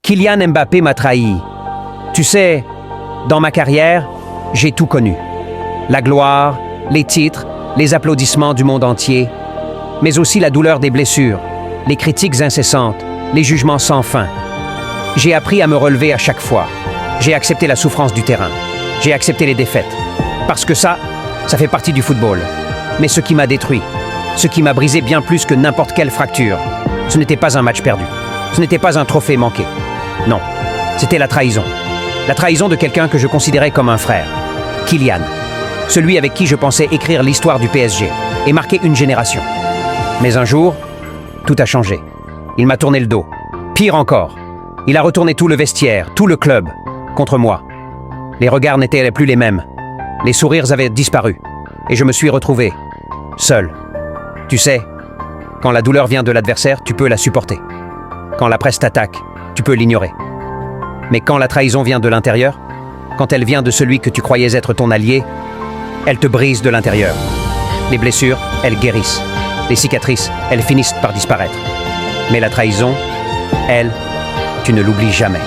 Kylian Mbappé m'a trahi. Tu sais, dans ma carrière, j'ai tout connu. La gloire, les titres, les applaudissements du monde entier, mais aussi la douleur des blessures, les critiques incessantes, les jugements sans fin. J'ai appris à me relever à chaque fois. J'ai accepté la souffrance du terrain. J'ai accepté les défaites. Parce que ça fait partie du football. Mais ce qui m'a détruit, ce qui m'a brisé bien plus que n'importe quelle fracture, ce n'était pas un match perdu. Ce n'était pas un trophée manqué. Non, c'était la trahison. La trahison de quelqu'un que je considérais comme un frère. Kylian. Celui avec qui je pensais écrire l'histoire du PSG et marquer une génération. Mais un jour, tout a changé. Il m'a tourné le dos. Pire encore, il a retourné tout le vestiaire, tout le club, contre moi. Les regards n'étaient plus les mêmes. Les sourires avaient disparu. Et je me suis retrouvé, seul. Tu sais, quand la douleur vient de l'adversaire, tu peux la supporter. Quand la presse t'attaque, tu peux l'ignorer. Mais quand la trahison vient de l'intérieur, quand elle vient de celui que tu croyais être ton allié, elle te brise de l'intérieur. Les blessures, elles guérissent. Les cicatrices, elles finissent par disparaître. Mais la trahison, elle, tu ne l'oublies jamais.